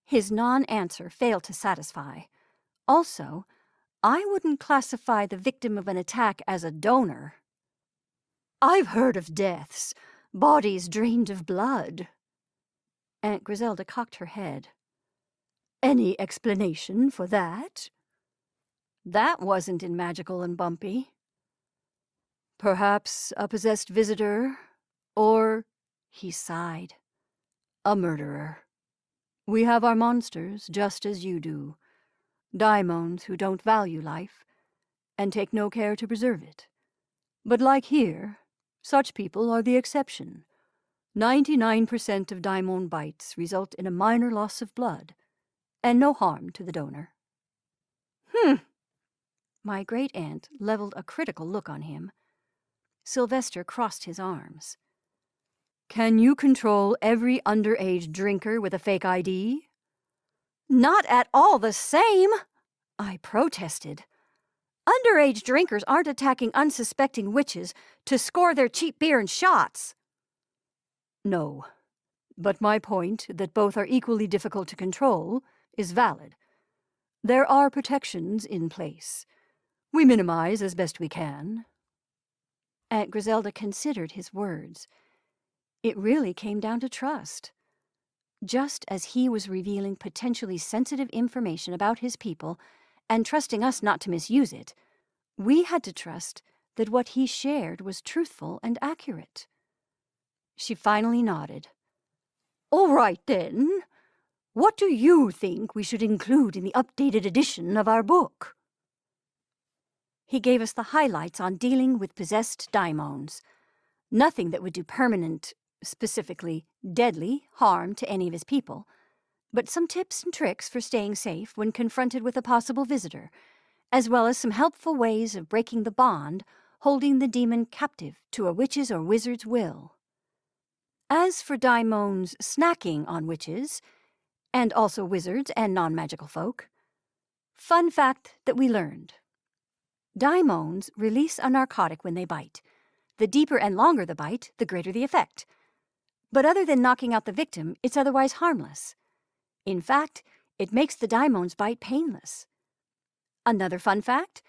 His non-answer failed to satisfy. Also, I wouldn't classify the victim of an attack as a donor. "I've heard of deaths, bodies drained of blood." Aunt Griselda cocked her head. "Any explanation for that?" That wasn't in Magical and Bumpy. "Perhaps a possessed visitor, or," he sighed, "a murderer. We have our monsters just as you do. Daimons who don't value life and take no care to preserve it. But like here, such people are the exception. 99% of daimon bites result in a minor loss of blood, and no harm to the donor." My great-aunt leveled a critical look on him. Sylvester crossed his arms. "Can you control every underage drinker with a fake ID?" "Not at all the same," I protested. "Underage drinkers aren't attacking unsuspecting witches to score their cheap beer and shots." "No, but my point that both are equally difficult to control is valid. There are protections in place. We minimize as best we can." Aunt Griselda considered his words. It really came down to trust. Just as he was revealing potentially sensitive information about his people and trusting us not to misuse it, we had to trust that what he shared was truthful and accurate. She finally nodded. "All right, then. What do you think we should include in the updated edition of our book?" He gave us the highlights on dealing with possessed daimons. Nothing that would do permanent, specifically deadly, harm to any of his people, but some tips and tricks for staying safe when confronted with a possible visitor, as well as some helpful ways of breaking the bond holding the demon captive to a witch's or wizard's will. As for daimons snacking on witches, and also wizards and non-magical folk, fun fact that we learned. Daimons release a narcotic when they bite. The deeper and longer the bite, the greater the effect. But other than knocking out the victim, it's otherwise harmless. In fact, it makes the daimon's bite painless. Another fun fact,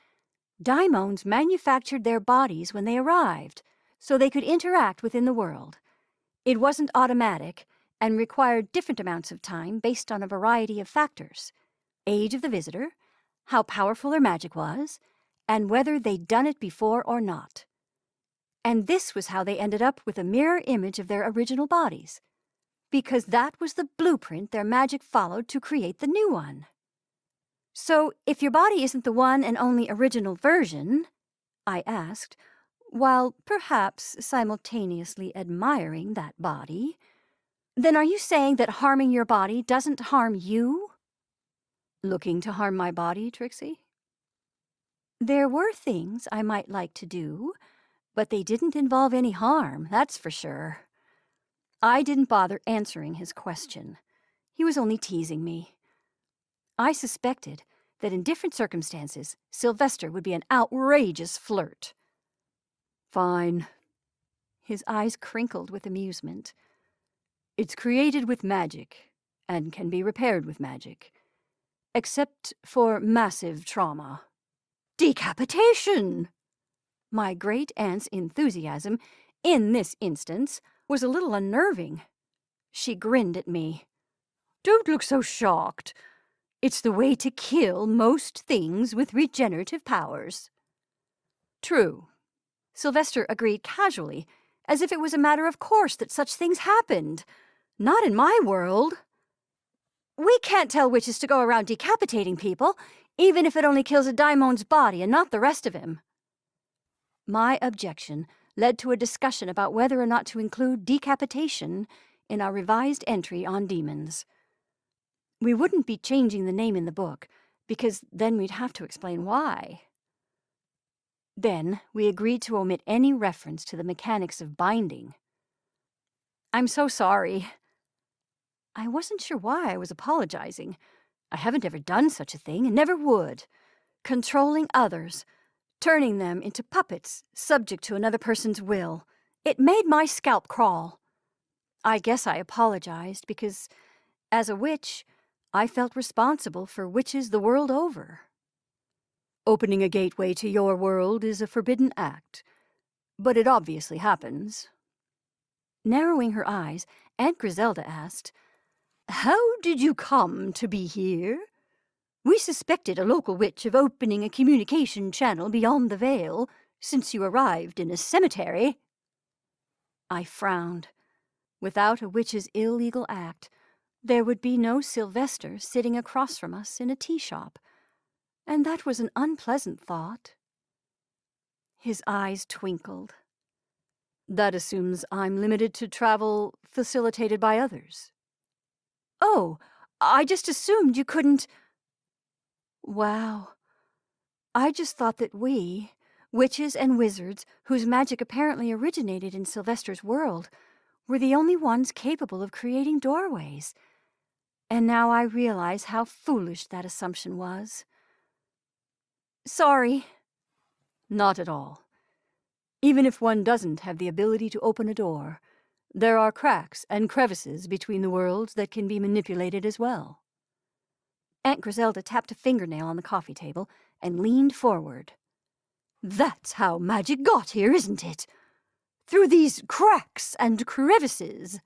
daimons manufactured their bodies when they arrived, so they could interact within the world. It wasn't automatic and required different amounts of time based on a variety of factors: age of the visitor, how powerful their magic was, and whether they'd done it before or not. And this was how they ended up with a mirror image of their original bodies, because that was the blueprint their magic followed to create the new one. So, if your body isn't the one and only original version, I asked, while perhaps simultaneously admiring that body, then are you saying that harming your body doesn't harm you? Looking to harm my body, Trixie? There were things I might like to do, but they didn't involve any harm, that's for sure. I didn't bother answering his question. He was only teasing me. I suspected that in different circumstances, Sylvester would be an outrageous flirt. Fine. His eyes crinkled with amusement. It's created with magic, and can be repaired with magic, except for massive trauma. Decapitation! My great-aunt's enthusiasm, in this instance, was a little unnerving. She grinned at me. Don't look so shocked. It's the way to kill most things with regenerative powers. True. Sylvester agreed casually, as if it was a matter of course that such things happened. Not in my world. We can't tell witches to go around decapitating people, even if it only kills a daimon's body and not the rest of him. My objection led to a discussion about whether or not to include decapitation in our revised entry on demons. We wouldn't be changing the name in the book, because then we'd have to explain why. Then we agreed to omit any reference to the mechanics of binding. I'm so sorry. I wasn't sure why I was apologizing. I haven't ever done such a thing and never would. Controlling others, turning them into puppets subject to another person's will. It made my scalp crawl. I guess I apologized because, as a witch, I felt responsible for witches the world over. Opening a gateway to your world is a forbidden act, but it obviously happens. Narrowing her eyes, Aunt Griselda asked, How did you come to be here? We suspected a local witch of opening a communication channel beyond the veil, since you arrived in a cemetery. I frowned. Without a witch's illegal act, there would be no Sylvester sitting across from us in a tea shop, and that was an unpleasant thought. His eyes twinkled. That assumes I'm limited to travel facilitated by others. Oh, I just assumed you couldn't... Wow. I just thought that we, witches and wizards whose magic apparently originated in Sylvester's world, were the only ones capable of creating doorways. And now I realize how foolish that assumption was. Sorry. Not at all. Even if one doesn't have the ability to open a door, there are cracks and crevices between the worlds that can be manipulated as well. Aunt Griselda tapped a fingernail on the coffee table and leaned forward. "That's how magic got here, isn't it? Through these cracks and crevices."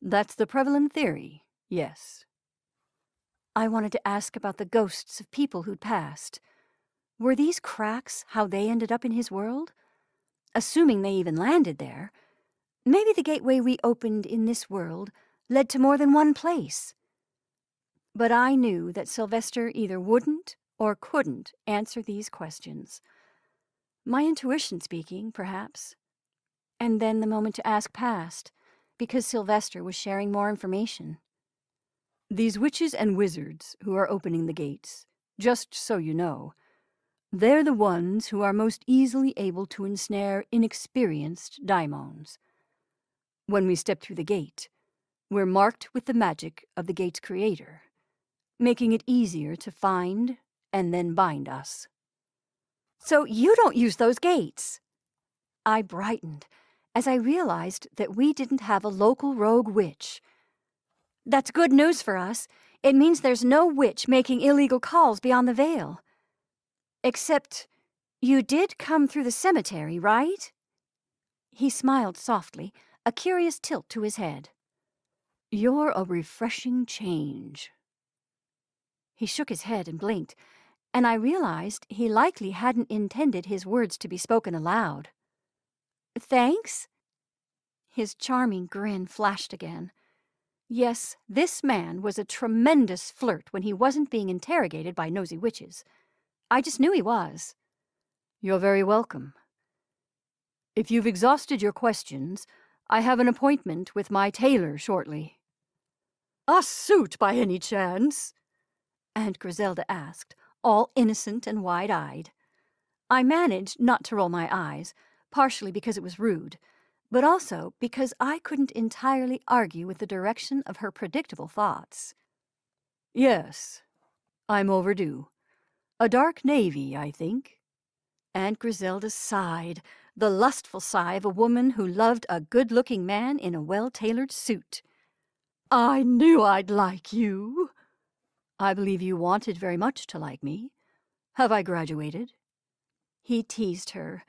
"That's the prevalent theory, yes." I wanted to ask about the ghosts of people who'd passed. Were these cracks how they ended up in his world? Assuming they even landed there, maybe the gateway we opened in this world led to more than one place. But I knew that Sylvester either wouldn't or couldn't answer these questions. My intuition speaking, perhaps. And then the moment to ask passed, because Sylvester was sharing more information. "These witches and wizards who are opening the gates, just so you know, they're the ones who are most easily able to ensnare inexperienced daimons. When we step through the gate, we're marked with the magic of the gate's creator, making it easier to find and then bind us." "So you don't use those gates?" I brightened as I realized that we didn't have a local rogue witch. "That's good news for us. It means there's no witch making illegal calls beyond the veil. Except, you did come through the cemetery, right?" He smiled softly, a curious tilt to his head. "You're a refreshing change." He shook his head and blinked, and I realized he likely hadn't intended his words to be spoken aloud. "Thanks?" His charming grin flashed again. Yes, this man was a tremendous flirt when he wasn't being interrogated by nosy witches. I just knew he was. "You're very welcome. If you've exhausted your questions, I have an appointment with my tailor shortly." "A suit by any chance?" Aunt Griselda asked, all innocent and wide-eyed. I managed not to roll my eyes, partially because it was rude, but also because I couldn't entirely argue with the direction of her predictable thoughts. "Yes, I'm overdue. A dark navy, I think." Aunt Griselda sighed, the lustful sigh of a woman who loved a good-looking man in a well-tailored suit. "I knew I'd like you." "I believe you wanted very much to like me. Have I graduated?" He teased her,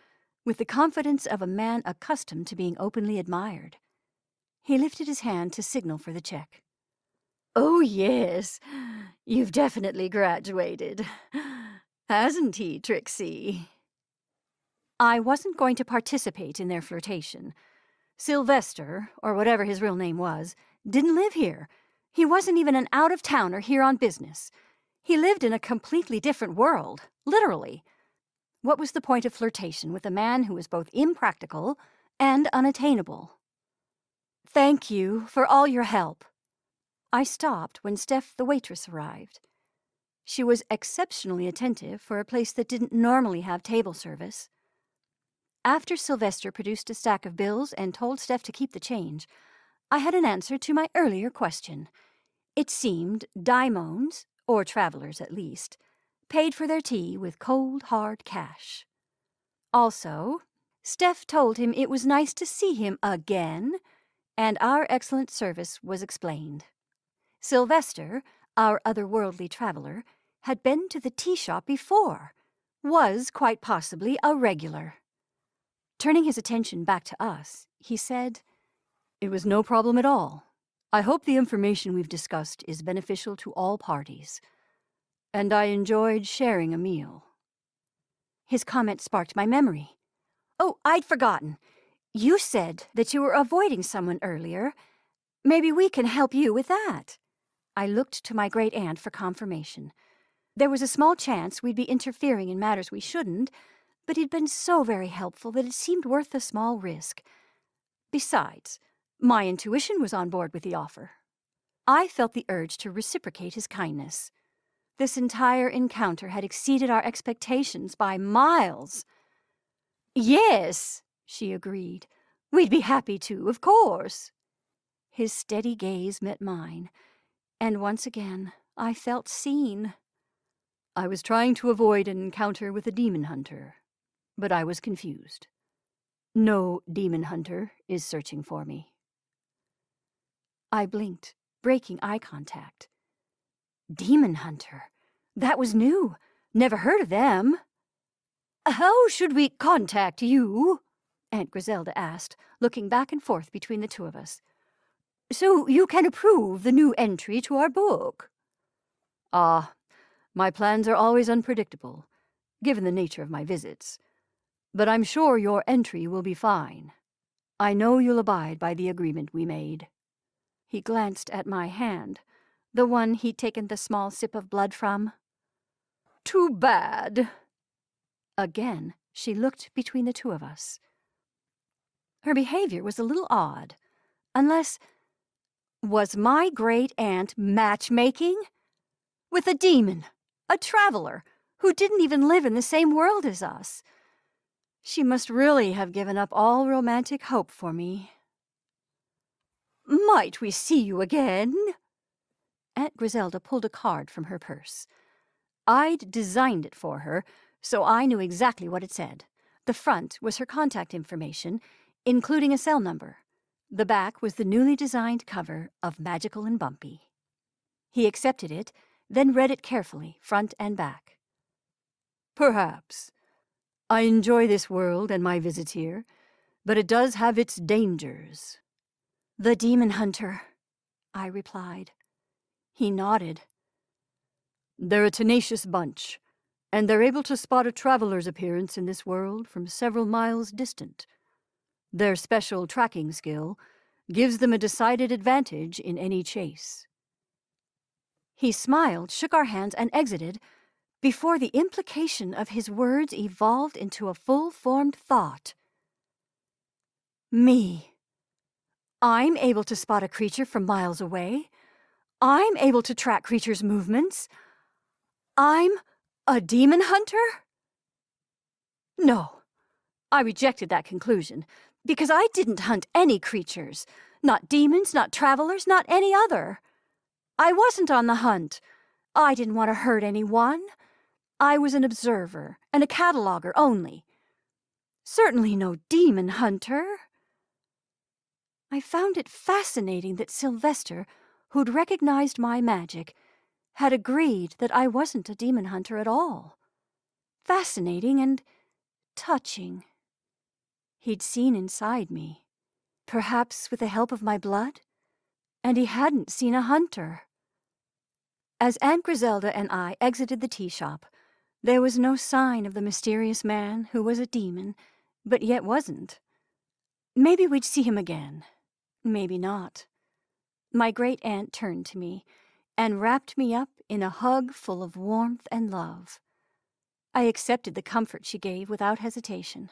with the confidence of a man accustomed to being openly admired. He lifted his hand to signal for the check. "Oh, yes, you've definitely graduated. Hasn't he, Trixie?" I wasn't going to participate in their flirtation. Sylvester, or whatever his real name was, didn't live here. He wasn't even an out-of-towner here on business. He lived in a completely different world, literally. What was the point of flirtation with a man who was both impractical and unattainable? "Thank you for all your help." I stopped when Steph, the waitress, arrived. She was exceptionally attentive for a place that didn't normally have table service. After Sylvester produced a stack of bills and told Steph to keep the change, I had an answer to my earlier question. It seemed daimons, or travelers at least, paid for their tea with cold, hard cash. Also, Steph told him it was nice to see him again, and our excellent service was explained. Sylvester, our otherworldly traveler, had been to the tea shop before, was quite possibly a regular. Turning his attention back to us, he said, "It was no problem at all. I hope the information we've discussed is beneficial to all parties. And I enjoyed sharing a meal." His comment sparked my memory. "Oh, I'd forgotten. You said that you were avoiding someone earlier. Maybe we can help you with that." I looked to my great-aunt for confirmation. There was a small chance we'd be interfering in matters we shouldn't, but he'd been so very helpful that it seemed worth the small risk. Besides, my intuition was on board with the offer. I felt the urge to reciprocate his kindness. This entire encounter had exceeded our expectations by miles. "Yes," she agreed. "We'd be happy to, of course." His steady gaze met mine, and once again I felt seen. "I was trying to avoid an encounter with a demon hunter, but I was confused. No demon hunter is searching for me." I blinked, breaking eye contact. Demon hunter. That was new. Never heard of them. How should we contact you? Aunt Griselda asked, looking back and forth between the two of us. So you can approve the new entry to our book. Ah, my plans are always unpredictable, given the nature of my visits. But I'm sure your entry will be fine. I know you'll abide by the agreement we made. He glanced at my hand, the one he'd taken the small sip of blood from. Too bad. Again, she looked between the two of us. Her behavior was a little odd, unless... Was my great-aunt matchmaking? With a demon, a traveler, who didn't even live in the same world as us. She must really have given up all romantic hope for me. Might we see you again? Aunt Griselda pulled a card from her purse. I'd designed it for her, so I knew exactly what it said. The front was her contact information, including a cell number. The back was the newly designed cover of Magical and Bumpy. He accepted it, then read it carefully, front and back. Perhaps. I enjoy this world and my visits here, but it does have its dangers. The demon hunter, I replied. He nodded. They're a tenacious bunch, and they're able to spot a traveler's appearance in this world from several miles distant. Their special tracking skill gives them a decided advantage in any chase. He smiled, shook our hands, and exited before the implication of his words evolved into a full-formed thought. Me. I'm able to spot a creature from miles away. I'm able to track creatures' movements. I'm a demon hunter? No, I rejected that conclusion, because I didn't hunt any creatures. Not demons, not travelers, not any other. I wasn't on the hunt. I didn't want to hurt anyone. I was an observer and a cataloger only. Certainly no demon hunter. I found it fascinating that Sylvester, who'd recognized my magic, had agreed that I wasn't a demon hunter at all. Fascinating and touching. He'd seen inside me, perhaps with the help of my blood, and he hadn't seen a hunter. As Aunt Griselda and I exited the tea shop, there was no sign of the mysterious man who was a demon, but yet wasn't. Maybe we'd see him again. Maybe not. My great-aunt turned to me and wrapped me up in a hug full of warmth and love. I accepted the comfort she gave without hesitation.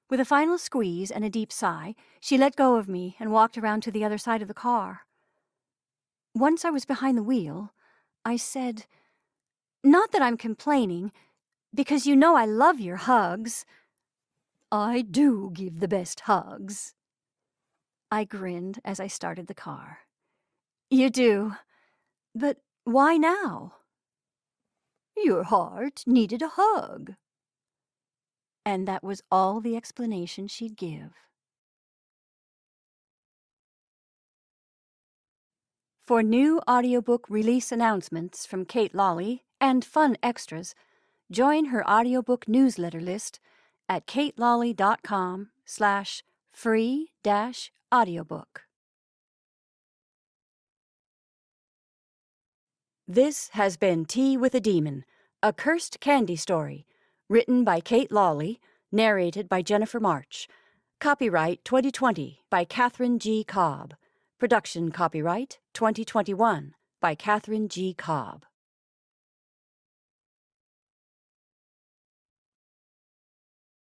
With a final squeeze and a deep sigh, she let go of me and walked around to the other side of the car. Once I was behind the wheel, I said, "Not that I'm complaining, because you know I love your hugs." "I do give the best hugs." I grinned as I started the car. "You do. But why now?" "Your heart needed a hug." And that was all the explanation she'd give. For new audiobook release announcements from Kate Lawley and fun extras, join her audiobook newsletter list at katelawley.com/free-audiobook. This has been Tea with a Demon, a cursed candy story, written by Kate Lawley, narrated by Jennifer March. Copyright 2020 by Catherine G. Cobb. Production copyright 2021 by Catherine G. Cobb.